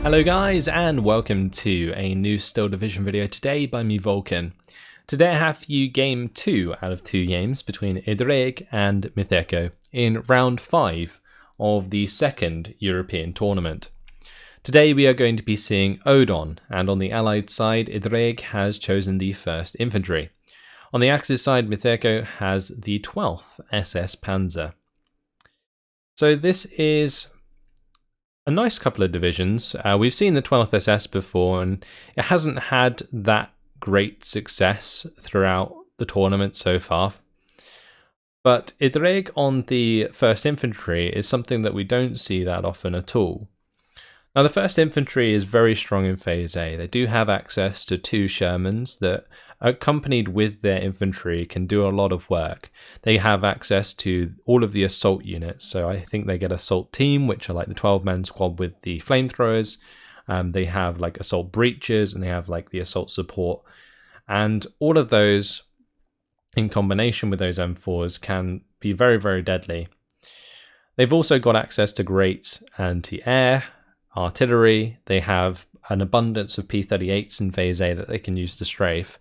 Hello guys, and welcome to a new Still Division video today by me, Vulcan. Today I have for you game 2 out of 2 games between Ddraig and Mjtheko in round 5 of the second European tournament. Today we are going to be seeing Odon, and on the allied side Ddraig has chosen the 1st Infantry. On the Axis side Mjtheko has the 12th SS-Panzer. So this is a nice couple of divisions. We've seen the 12th SS before and it hasn't had that great success throughout the tournament so far. But Ddraig on the 1st Infantry is something that we don't see that often at all. Now the 1st Infantry is very strong in Phase A. They do have access to 2 Shermans that, accompanied with their infantry, can do a lot of work. They have access to all of the assault units, so I think they get assault team, which are like the 12-man squad with the flamethrowers. They have like assault breaches and they have like the assault support, and all of those in combination with those M4s can be very, very deadly. They've also got access to great anti-air artillery. They have an abundance of P-38s in Phase A that they can use to strafe.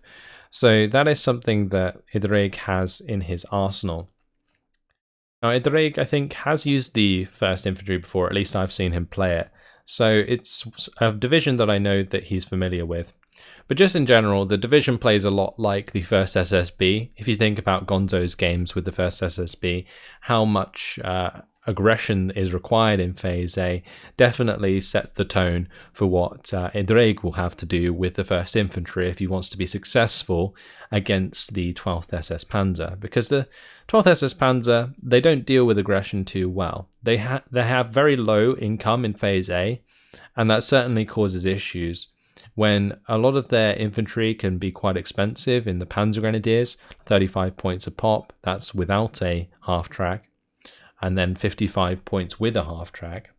So that is something that Ddraig has in his arsenal. Now Ddraig, I think, has used the 1st Infantry before, at least I've seen him play it. So it's a division that I know that he's familiar with. But just in general, the division plays a lot like the 1st SSB. If you think about Gonzo's games with the 1st SSB, how much aggression is required in Phase A definitely sets the tone for what Ddraig will have to do with the 1st Infantry if he wants to be successful against the 12th SS-Panzer. Because the 12th SS-Panzer, they don't deal with aggression too well. They have very low income in Phase A, and that certainly causes issues when a lot of their infantry can be quite expensive. In the Panzer Grenadiers, 35 points a pop, that's without a half-track, and then 55 points with a half-track.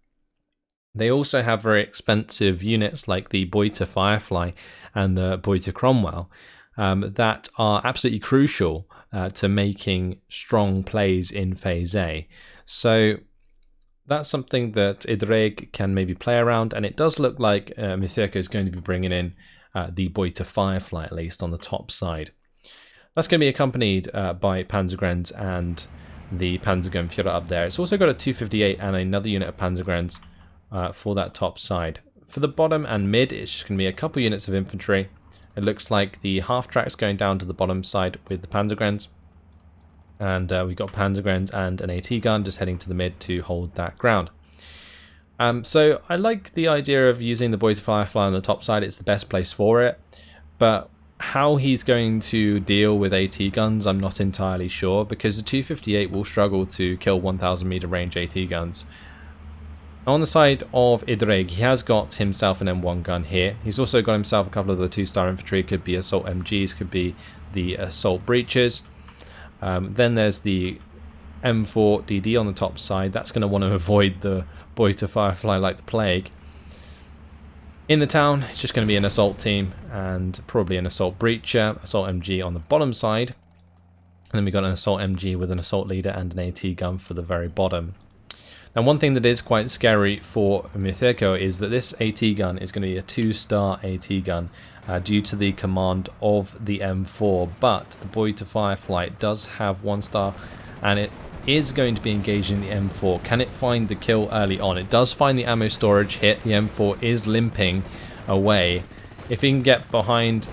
They also have very expensive units like the Beuter Firefly and the Beuter Cromwell that are absolutely crucial to making strong plays in Phase A. So that's something that Ddraig can maybe play around, and it does look like Mjtheko is going to be bringing in the Beuter Firefly, at least on the top side. That's going to be accompanied by Panzergrenz and the Panzergrenführer up there. It's also got a 258 and another unit of Panzergrenz for that top side. For the bottom and mid, it's just going to be a couple units of infantry. It looks like the half-track's going down to the bottom side with the Panzergrenz. And we've got Panzergrenz and an AT gun just heading to the mid to hold that ground. So I like the idea of using the Beuter Firefly on the top side. It's the best place for it. But how he's going to deal with AT guns, I'm not entirely sure, because the 258 will struggle to kill 1000 meter range AT guns. On the side of Ddraig, he has got himself an M1 gun here. He's also got himself a couple of the 2-star infantry, could be assault MGs, could be the assault breaches. Then there's the M4 DD on the top side. That's going to want to avoid the Beuter Firefly like the plague. In the town, it's just going to be an assault team and probably an assault breacher, assault MG on the bottom side. And then we've got an assault MG with an assault leader and an AT gun for the very bottom. Now one thing that is quite scary for Mjtheko is that this AT gun is going to be a 2-star AT gun due to the command of the M4. But the Beuter Firefly does have 1-star and it is going to be engaging the M4. Can it find the kill early on? It does find the ammo storage hit. The M4 is limping away. If it can get behind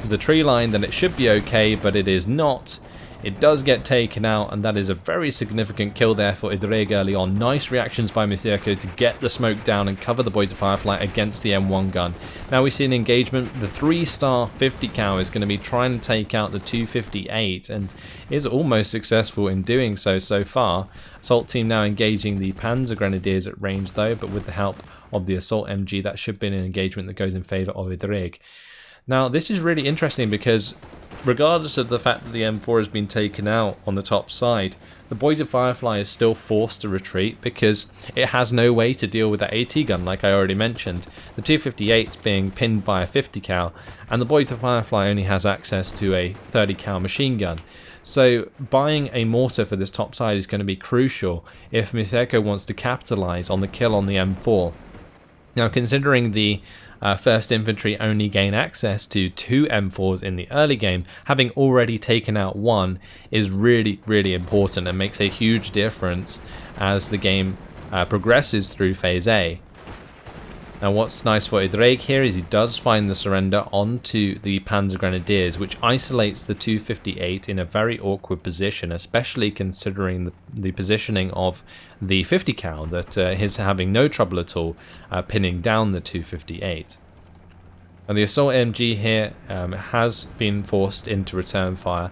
the tree line, then it should be okay, but it is not. It does get taken out, and that is a very significant kill there for Ddraig early on. Nice reactions by Mjtheko to get the smoke down and cover the Beuter Firefly against the M1 gun. Now we see an engagement. The 3-star 50 cal is going to be trying to take out the 258 and is almost successful in doing so far. Assault team now engaging the Panzer Grenadiers at range though, but with the help of the assault MG, that should be an engagement that goes in favour of Ddraig. Now this is really interesting because regardless of the fact that the M4 has been taken out on the top side, the Beuter Firefly is still forced to retreat because it has no way to deal with that AT gun like I already mentioned. The 258 is being pinned by a 50 cal and the Beuter Firefly only has access to a 30 cal machine gun. So buying a mortar for this top side is going to be crucial if Mjtheko wants to capitalise on the kill on the M4. Now, considering the 1st Infantry only gain access to 2 M4s in the early game, having already taken out 1 is really, really important and makes a huge difference as the game progresses through Phase A. Now, what's nice for Ddraig here is he does find the surrender onto the Panzer Grenadiers, which isolates the 258 in a very awkward position, especially considering the positioning of the 50 cal that is having no trouble at all pinning down the 258. And the assault MG here has been forced into return fire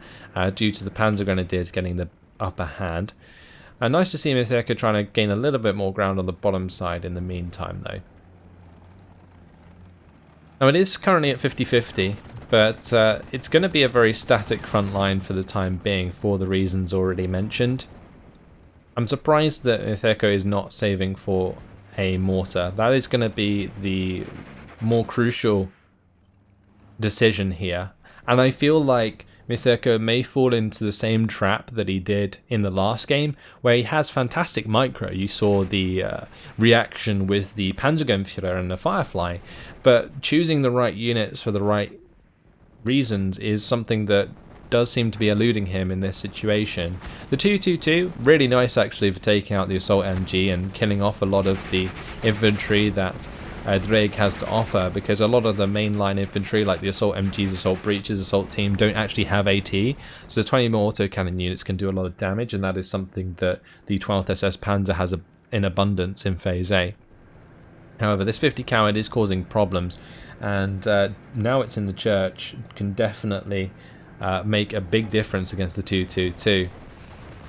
due to the Panzer Grenadiers getting the upper hand. Nice to see Mjtheko trying to gain a little bit more ground on the bottom side in the meantime, though. Now, it is currently at 50-50, but it's going to be a very static front line for the time being for the reasons already mentioned. I'm surprised that Mjtheko is not saving for a mortar. That is going to be the more crucial decision here. And I feel like Mjtheko may fall into the same trap that he did in the last game, where he has fantastic micro. You saw the reaction with the Panzergrenadier and the Firefly, but choosing the right units for the right reasons is something that does seem to be eluding him in this situation. The 222, really nice actually for taking out the assault MG and killing off a lot of the infantry that Ddraig has to offer, because a lot of the mainline infantry like the assault MGs, assault breaches, assault team don't actually have AT, so the 20mm autocannon units can do a lot of damage, and that is something that the 12th SS-Panzer has in abundance in Phase A. However, this 50 cal is causing problems, and now it's in the church can definitely make a big difference against the 222.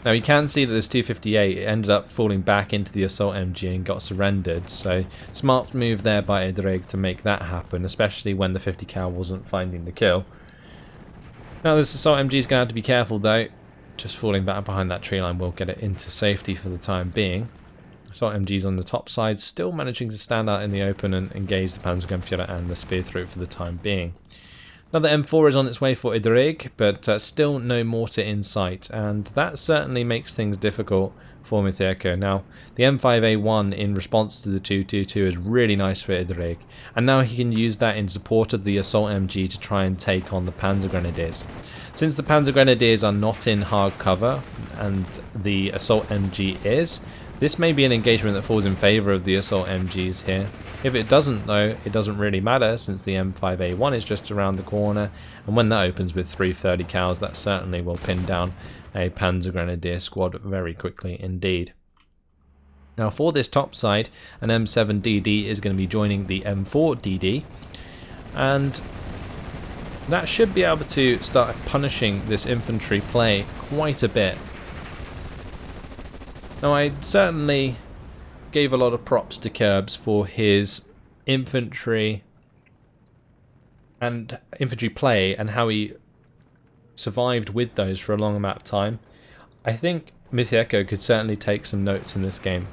Now, you can see that this 258 ended up falling back into the assault MG and got surrendered, so smart move there by Ddraig to make that happen, especially when the 50 cal wasn't finding the kill. Now, this assault MG is going to have to be careful though. Just falling back behind that tree line will get it into safety for the time being. Assault MGs on the top side still managing to stand out in the open and engage the Panzergrenadier and the spear through for the time being. Another M4 is on its way for Ddraig, but still no mortar in sight, and that certainly makes things difficult for Mjtheko. Now, the M5A1 in response to the 222 is really nice for Ddraig, and now he can use that in support of the assault MG to try and take on the Panzer Grenadiers. Since the Panzer Grenadiers are not in hard cover, and the assault MG is, this may be an engagement that falls in favour of the assault MGs here. If it doesn't though, it doesn't really matter, since the M5A1 is just around the corner, and when that opens with 330 cals, that certainly will pin down a Panzer Grenadier squad very quickly indeed. Now, for this top side, an M7DD is going to be joining the M4DD, and that should be able to start punishing this infantry play quite a bit. Now, I certainly gave a lot of props to Kerbs for his infantry play and how he survived with those for a long amount of time. I think Mjtheko could certainly take some notes in this game,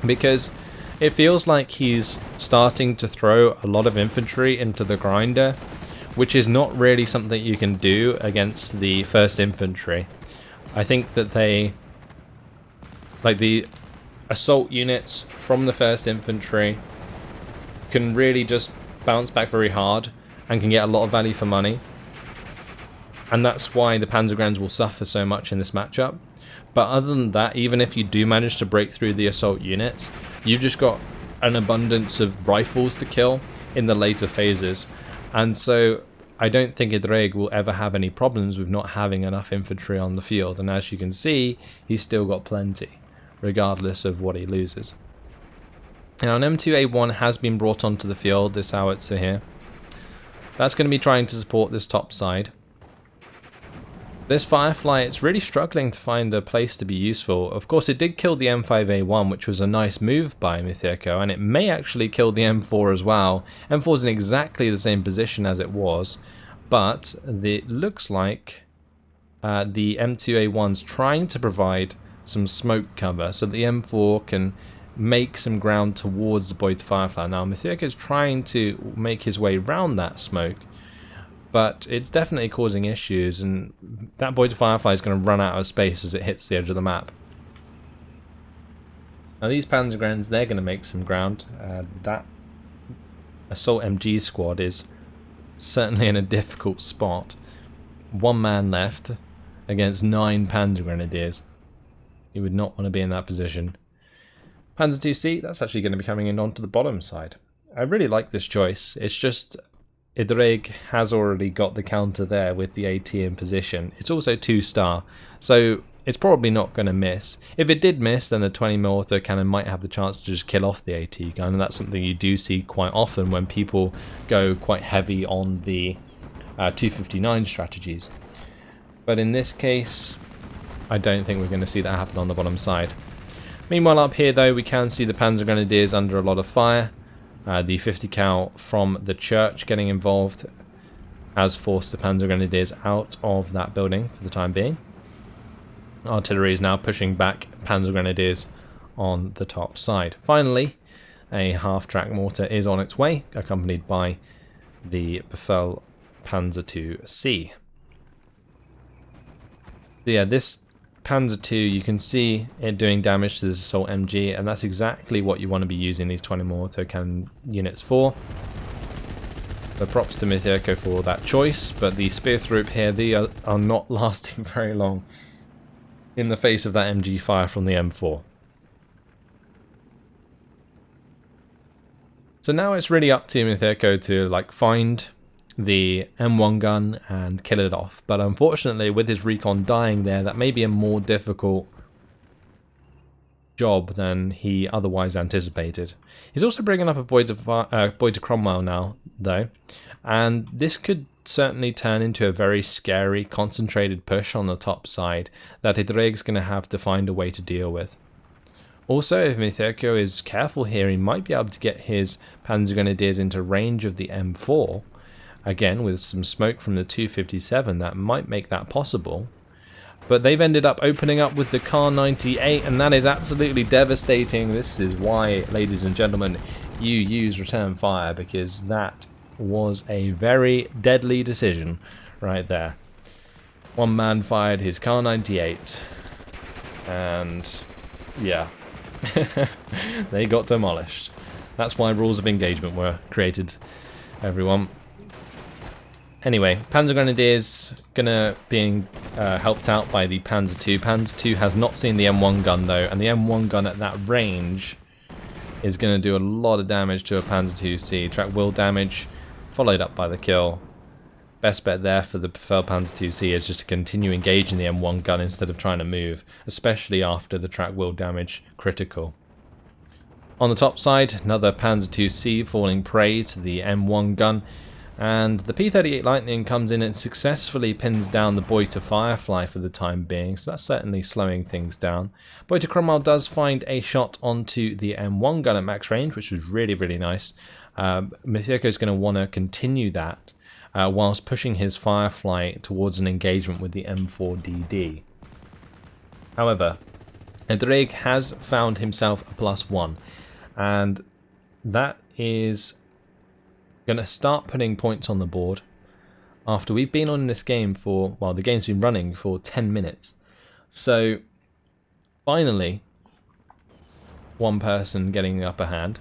because it feels like he's starting to throw a lot of infantry into the grinder, which is not really something you can do against the 1st Infantry. I think that they, like the assault units from the 1st Infantry, can really just bounce back very hard and can get a lot of value for money, and that's why the Panzergrens will suffer so much in this matchup. But other than that, even if you do manage to break through the assault units, you've just got an abundance of rifles to kill in the later phases, and so I don't think Ddraig will ever have any problems with not having enough infantry on the field, and as you can see, he's still got plenty, regardless of what he loses. Now, an M2A1 has been brought onto the field, this howitzer here. That's going to be trying to support this top side. This Firefly, it's really struggling to find a place to be useful. Of course, it did kill the M5A1, which was a nice move by Mjtheko, and it may actually kill the M4 as well. M4's in exactly the same position as it was, but it looks like the M2A1's trying to provide some smoke cover so the M4 can make some ground towards the Boyd Firefly. Now, Mjtheko is trying to make his way around that smoke, but it's definitely causing issues, and that Boyd Firefly is going to run out of space as it hits the edge of the map. Now these Panzergrens, they're going to make some ground. That assault MG squad is certainly in a difficult spot. One man left against 9 Panzer Grenadiers. You would not want to be in that position. Panzer 2C, that's actually going to be coming in onto the bottom side. I really like this choice. It's just Ddraig has already got the counter there with the AT in position. It's also 2-star, so it's probably not going to miss. If it did miss, then the 20mm autocannon might have the chance to just kill off the AT gun, and that's something you do see quite often when people go quite heavy on the 259 strategies. But in this case, I don't think we're going to see that happen on the bottom side. Meanwhile, up here though, we can see the Panzer Grenadiers under a lot of fire. The 50 cal from the church getting involved has forced the Panzer Grenadiers out of that building for the time being. Artillery is now pushing back Panzer Grenadiers on the top side. Finally, a half-track mortar is on its way, accompanied by the Befehl Panzer 2C. So yeah, this Panzer 2, you can see it doing damage to this assault MG, and that's exactly what you want to be using these 20mm autocannon units for. So props to Mjtheko for that choice, but the spear through here, they are not lasting very long in the face of that MG fire from the M4. So now it's really up to Mjtheko to find the M1 gun and kill it off, but unfortunately with his recon dying there, that may be a more difficult job than he otherwise anticipated. He's also bringing up a Boy to Cromwell now though, and this could certainly turn into a very scary concentrated push on the top side that Ddraig's going to have to find a way to deal with. Also, if Mjtheko is careful here, he might be able to get his Panzer Grenadiers into range of the M4. Again, with some smoke from the 257, that might make that possible. But they've ended up opening up with the Kar 98, and that is absolutely devastating. This is why, ladies and gentlemen, you use return fire, because that was a very deadly decision right there. One man fired his Kar 98, and yeah, they got demolished. That's why rules of engagement were created, everyone. Anyway, Panzer Grenadiers gonna being helped out by the Panzer 2. Panzer 2 has not seen the M1 gun though, and the M1 gun at that range is gonna do a lot of damage to a Panzer 2C. Track wheel damage, followed up by the kill. Best bet there for the Befehl Panzer 2C is just to continue engaging the M1 gun instead of trying to move, especially after the track wheel damage critical. On the top side, another Panzer 2C falling prey to the M1 gun. And the P-38 Lightning comes in and successfully pins down the Boy to Firefly for the time being, so that's certainly slowing things down. Boy to Cromwell does find a shot onto the M1 gun at max range, which was really, really nice. Mjtheko is going to want to continue that whilst pushing his Firefly towards an engagement with the M4DD. However, Ddraig has found himself a +1, and that is going to start putting points on the board after we've been on this game for, well, the game's been running for 10 minutes. So finally, one person getting the upper hand,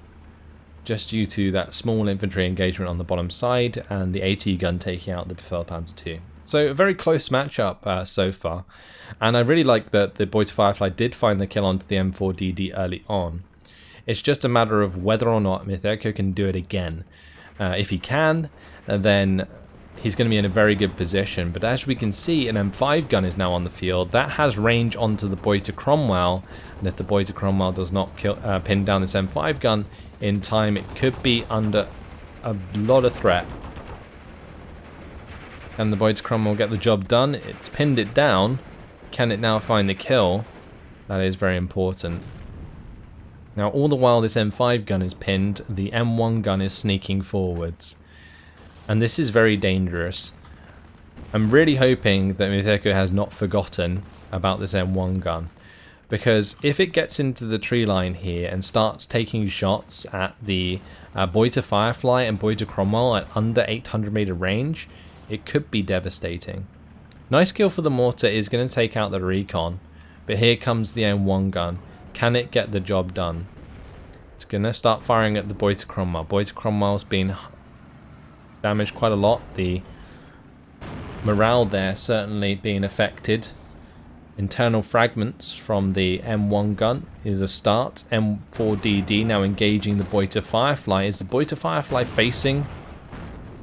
just due to that small infantry engagement on the bottom side and the AT gun taking out the Befehl Panzer 2. So a very close matchup so far, and I really like that the Boy to Firefly did find the kill onto the M4DD early on. It's just a matter of whether or not Mjtheko can do it again. If he can, then he's going to be in a very good position. But as we can see, an M5 gun is now on the field. That has range onto the Boy to Cromwell. And if the Boy to Cromwell does not pin down this M5 gun in time, it could be under a lot of threat. Can the Boy to Cromwell get the job done? It's pinned it down. Can it now find the kill? That is very important. Now, all the while this M5 gun is pinned, the M1 gun is sneaking forwards. And this is very dangerous. I'm really hoping that Mjtheko has not forgotten about this M1 gun. Because if it gets into the tree line here and starts taking shots at the Boy to Firefly and Boy to Cromwell at under 800 meter range, it could be devastating. Nice kill for the mortar is going to take out the recon. But here comes the M1 gun. Can it get the job done? It's going to start firing at the Boiter Cromwell. Boiter Cromwell's been damaged quite a lot. The morale there certainly being affected. Internal fragments from the M1 gun is a start. M4DD now engaging the Boiter Firefly. Is the Boiter Firefly facing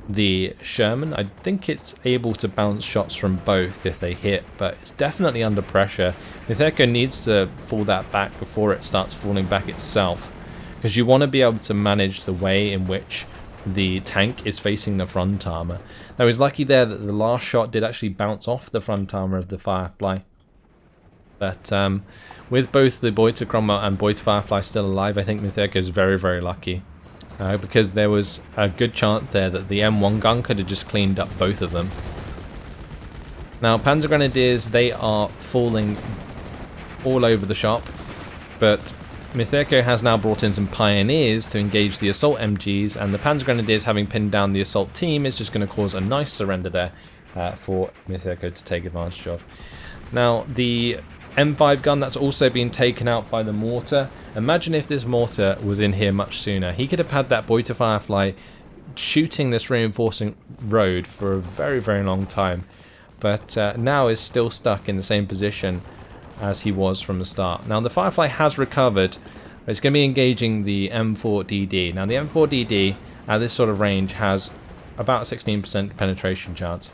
the Sherman? I think it's able to bounce shots from both if they hit, but it's definitely under pressure. Mjtheko needs to fall that back before it starts falling back itself, because you want to be able to manage the way in which the tank is facing the front armor. Now, he's lucky there that the last shot did actually bounce off the front armor of the Firefly. But with both the Boiter Cromwell and Boiter Firefly still alive, I think Mjtheko is very, very lucky. Because there was a good chance there that the M1 gun could have just cleaned up both of them. Now, Panzer Grenadiers, they are falling all over the shop. But Mjtheko has now brought in some Pioneers to engage the Assault MGs. And the Panzer Grenadiers, having pinned down the Assault team, is just going to cause a nice surrender there for Mjtheko to take advantage of. Now, the M5 gun, that's also been taken out by the mortar. Imagine if this mortar was in here much sooner. He could have had that Boiter Firefly shooting this reinforcing road for a very, very long time. But now is still stuck in the same position as he was from the start. Now, the Firefly has recovered. It's going to be engaging the M4DD. Now, the M4DD at this sort of range has about a 16% penetration chance.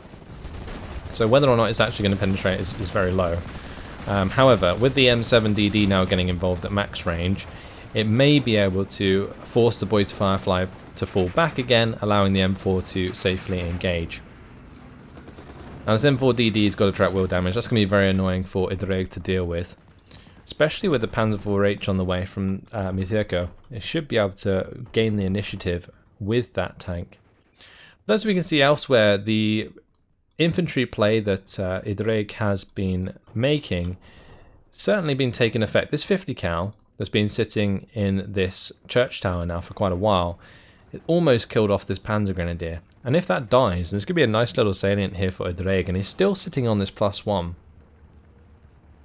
So whether or not it's actually going to penetrate is very low. However, with the M7DD now getting involved at max range, it may be able to force the Boiter Firefly to fall back again, allowing the M4 to safely engage. Now, this M4DD's got a track wheel damage. That's going to be very annoying for Ddraig to deal with, especially with the Panzer IV-H on the way from Mjtheko. It should be able to gain the initiative with that tank. But as we can see elsewhere, the infantry play that Ddraig has been making certainly been taking effect. This 50 cal that's been sitting in this church tower now for quite a while, it almost killed off this Panzer Grenadier. And if that dies, there's going to be a nice little salient here for Ddraig, and he's still sitting on this +1.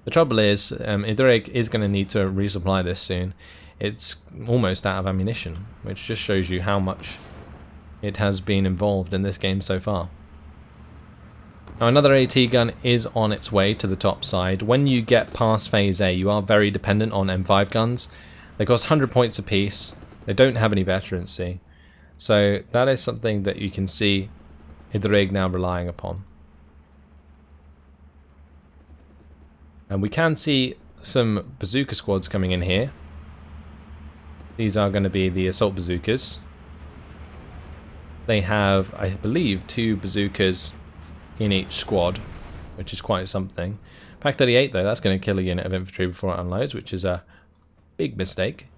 The trouble is, Ddraig is going to need to resupply this soon. It's almost out of ammunition, which just shows you how much it has been involved in this game so far. Now, another AT gun is on its way to the top side. When you get past phase A, you are very dependent on M5 guns. They cost 100 points apiece. They don't have any veterancy. So that is something that you can see Ddraig now relying upon. And we can see some bazooka squads coming in here. These are going to be the assault bazookas. They have, I believe, 2 bazookas in each squad, which is quite something. Pack 38 though, that's going to kill a unit of infantry before it unloads, which is a big mistake.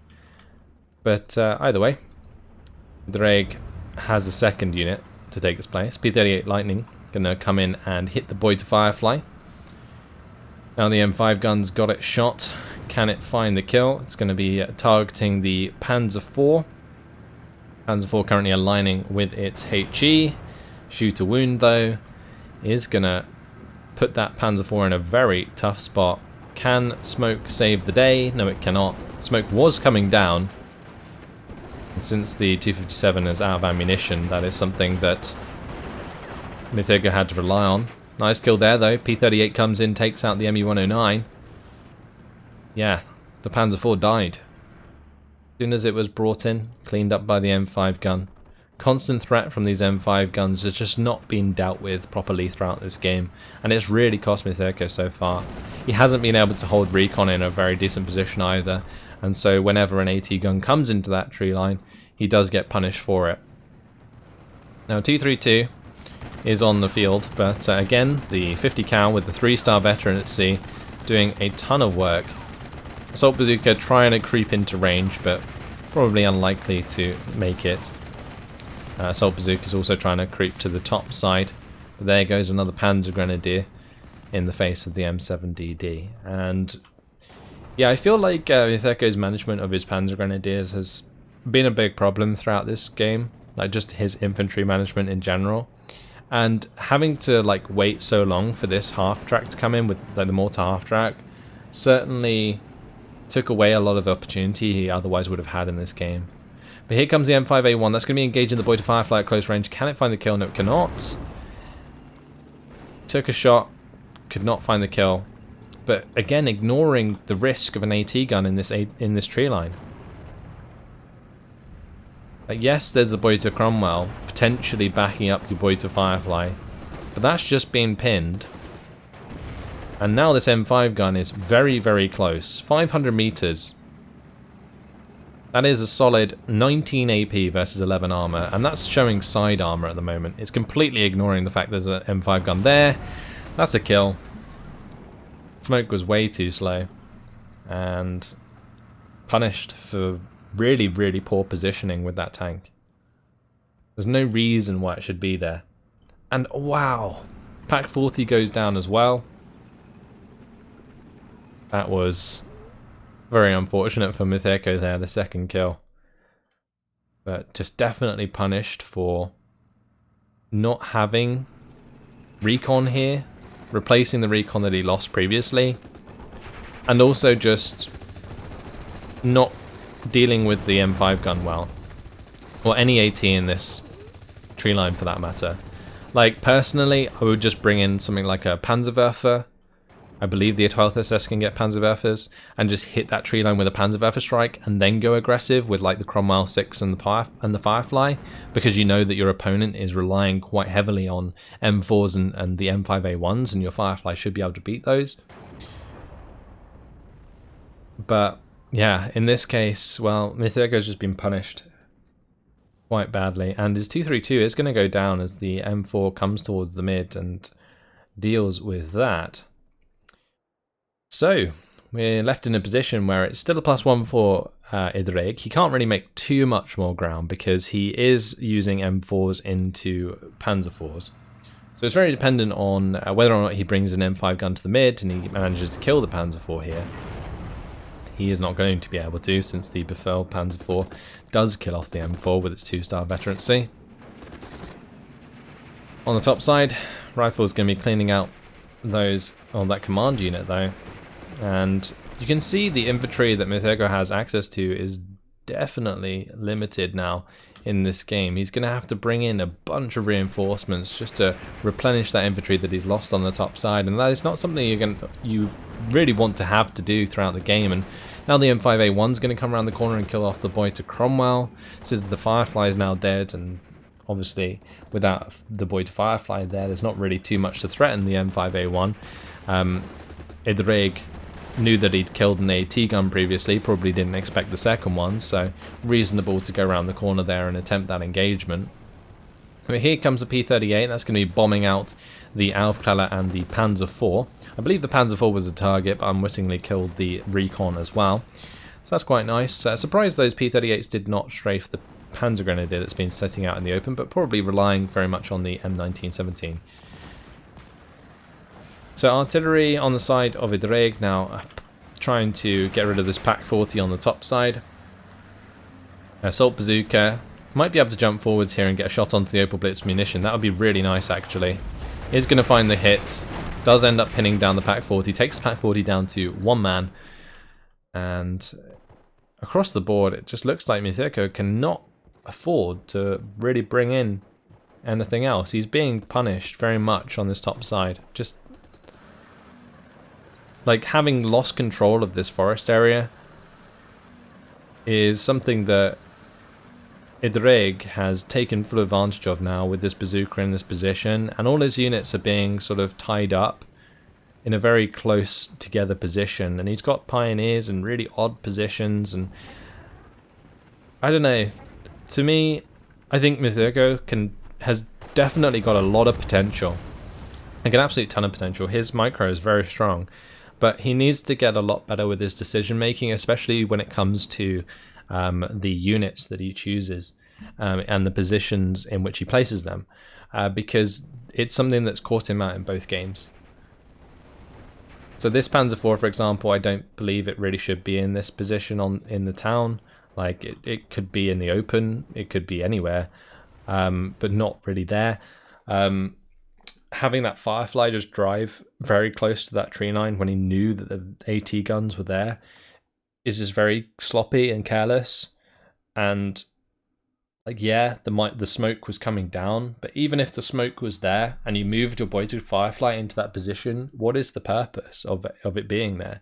But either way, Ddraig has a second unit to take its place. P38 Lightning going to come in and hit the Boiter Firefly. Now the M5 gun's got it shot. Can it find the kill? It's going to be targeting the Panzer IV. Panzer IV currently aligning with its HE. Shoot a wound though. Is going to put that Panzer IV in a very tough spot. Can smoke save the day? No, it cannot. Smoke was coming down. And since the 257 is out of ammunition, that is something that Mjtheko had to rely on. Nice kill there though. P38 comes in, takes out the ME109. Yeah, the Panzer IV died. As soon as it was brought in, cleaned up by the M5 gun. Constant threat from these M5 guns has just not been dealt with properly throughout this game, and it's really cost Mjtheko so far. He hasn't been able to hold recon in a very decent position either, and so whenever an AT gun comes into that tree line, he does get punished for it. Now 232 is on the field, but again, the 50 cal with the 3-star veteran at sea doing a ton of work. Assault bazooka trying to creep into range, but probably unlikely to make it. Assault bazooka is also trying to creep to the top side. But there goes another Panzer Grenadier in the face of the M7DD. And yeah, I feel like Mjtheko's management of his Panzer Grenadiers has been a big problem throughout this game. Like just his infantry management in general. And having to like wait so long for this half track to come in with like the mortar half track certainly Took away a lot of opportunity he otherwise would have had in this game. But here comes the M5A1. That's going to be engaging the boy to Firefly at close range. Can it find the kill? No, it cannot. Took a shot. Could not find the kill. But again, ignoring the risk of an AT gun in this tree line. Like, yes, there's a boy to Cromwell, potentially backing up your boy to Firefly. But that's just been pinned. And now this M5 gun is very, very close. 500 meters. That is a solid 19 AP versus 11 armor. And that's showing side armor at the moment. It's completely ignoring the fact there's an M5 gun there. That's a kill. Smoke was way too slow. And punished for really, really poor positioning with that tank. There's no reason why it should be there. And wow. Pack 40 goes down as well. That was very unfortunate for Mjtheko there, the second kill. But just definitely punished for not having recon here, replacing the recon that he lost previously, and also just not dealing with the M5 gun well, or any AT in this tree line for that matter. Like, personally, I would just bring in something like a Panzerwerfer. I believe the 12th SS can get Panzerwerfers, and just hit that tree line with a Panzerwerfer strike, and then go aggressive with like the Cromwell 6 and the Firefly, because you know that your opponent is relying quite heavily on M4s and the M5A1s, and your Firefly should be able to beat those. But yeah, in this case, well, Mjtheko's just been punished quite badly, and his 232 is going to go down as the M4 comes towards the mid and deals with that. So, we're left in a position where it's still a +1 for Ddraig. He can't really make too much more ground because he is using M4s into Panzer IVs. So it's very dependent on whether or not he brings an M5 gun to the mid and he manages to kill the Panzer IV here. He is not going to be able to, since the Befehl Panzer IV does kill off the M4 with its 2-star veterancy. On the top side, Rifle's going to be cleaning out those on that command unit though. And you can see the infantry that Mjtheko has access to is definitely limited now in this game. He's going to have to bring in a bunch of reinforcements just to replenish that infantry that he's lost on the top side, and that is not something you really want to have to do throughout the game. And now the M5A1 is going to come around the corner and kill off the boy to Cromwell. Since the Firefly is now dead, and obviously without the boy to Firefly there's not really too much to threaten the M5A1. Ddraig knew that he'd killed an AT gun previously, probably didn't expect the second one, so reasonable to go around the corner there and attempt that engagement. But here comes the P-38, that's going to be bombing out the Aufklärer and the Panzer IV. I believe the Panzer IV was a target, but unwittingly killed the recon as well. So that's quite nice. Surprised those P-38s did not strafe the Panzer Grenadier that's been setting out in the open, but probably relying very much on the M1917. So artillery on the side of Ddraig now, trying to get rid of this Pack 40 on the top side. Assault bazooka, might be able to jump forwards here and get a shot onto the Opel Blitz munition. That would be really nice actually. Is going to find the hit, does end up pinning down the Pack 40, takes the Pack 40 down to one man. And across the board it just looks like Mjtheko cannot afford to really bring in anything else. He's being punished very much on this top side. Just like having lost control of this forest area is something that Ddraig has taken full advantage of now with this bazooka in this position, and all his units are being sort of tied up in a very close together position, and he's got pioneers in really odd positions, and I don't know, to me I think Mjtheko has definitely got a lot of potential, like an absolute ton of potential. His micro is very strong, but he needs to get a lot better with his decision making, especially when it comes to the units that he chooses and the positions in which he places them, because it's something that's caught him out in both games. So this Panzer IV, for example, I don't believe it really should be in this position in the town. Like it could be in the open, it could be anywhere, but not really there. Having that Firefly just drive very close to that tree line when he knew that the AT guns were there is just very sloppy and careless, and like, yeah, the smoke was coming down, but even if the smoke was there and you moved your Boited Firefly into that position, what is the purpose of it being there?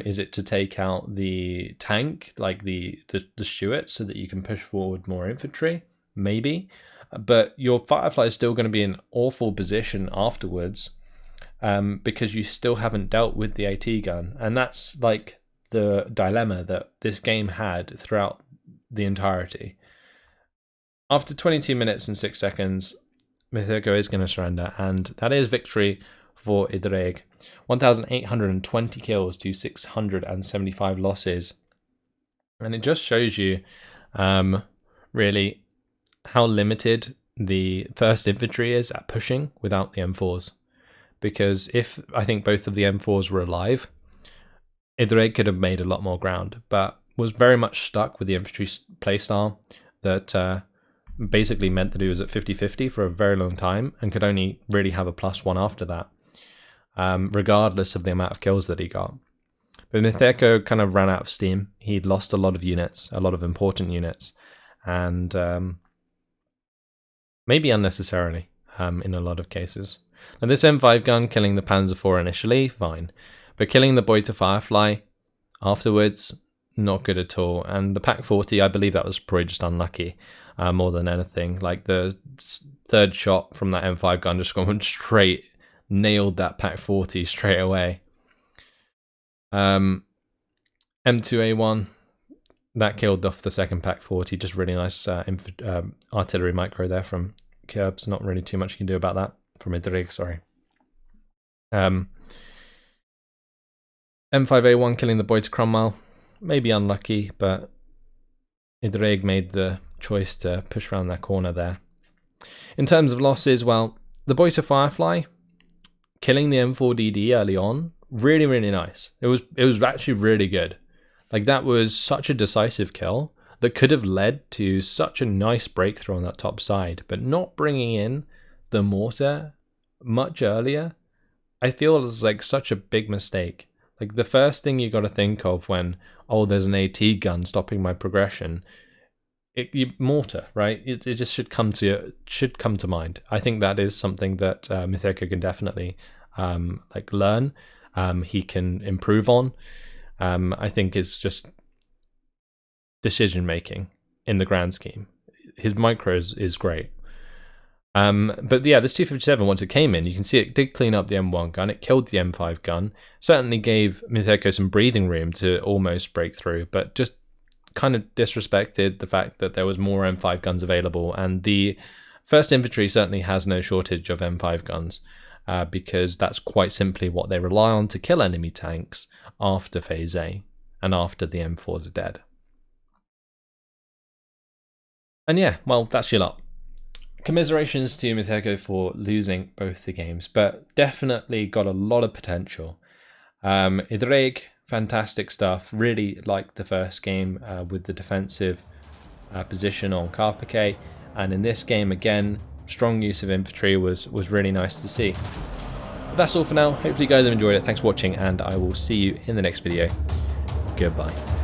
Is it to take out the tank, like the Stuart, so that you can push forward more infantry? Maybe, but your Firefly is still going to be in an awful position afterwards, because you still haven't dealt with the AT gun, and that's like the dilemma that this game had throughout the entirety. After 22 minutes and 6 seconds, Mjtheko is going to surrender, and that is victory for Ddraig. 1,820 kills to 675 losses. And it just shows you really how limited the 1st Infantry is at pushing without the M4s. Because if I think both of the M4s were alive, Ddraig could have made a lot more ground, but was very much stuck with the infantry playstyle that basically meant that he was at 50-50 for a very long time and could only really have a +1 after that, regardless of the amount of kills that he got. But Mjtheko kind of ran out of steam. He'd lost a lot of units, a lot of important units, and maybe unnecessarily in a lot of cases. Now this M5 gun killing the Panzer IV initially, fine, but killing the Boited Firefly afterwards, not good at all. And the Pak 40, I believe that was probably just unlucky more than anything. Like the 3rd shot from that M5 gun just gone straight, nailed that Pak 40 straight away. M2A1, that killed off the 2nd Pak 40. Just really nice artillery micro there from Kerbs. Not really too much you can do about that. From Ddraig, sorry. M5A1 killing the Boited Crumble. Maybe unlucky, but Ddraig made the choice to push around that corner there. In terms of losses, well, the Boited Firefly killing the M4DD early on, really, really nice. It was actually really good. Like, that was such a decisive kill that could have led to such a nice breakthrough on that top side, but not bringing in the mortar much earlier, I feel is like such a big mistake. Like, the first thing you got to think of when, oh, there's an AT gun stopping my progression, mortar, right? It just should come to mind. I think that is something that Mjtheko can definitely like learn. He can improve on. I think it's just decision making in the grand scheme. His micros is great. But yeah, this 257, once it came in, you can see it did clean up the M1 gun. It killed the M5 gun. Certainly gave Mjtheko some breathing room to almost break through, but just kind of disrespected the fact that there was more M5 guns available. And the 1st Infantry certainly has no shortage of M5 guns, because that's quite simply what they rely on to kill enemy tanks after Phase A and after the M4s are dead. And yeah, well, that's your lot. Commiserations to Mjtheko for losing both the games, but definitely got a lot of potential. Ddraig, fantastic stuff. Really liked the first game with the defensive position on Carpiquet, and in this game again, strong use of infantry was really nice to see. But that's all for now. Hopefully you guys have enjoyed it. Thanks for watching, and I will see you in the next video. Goodbye.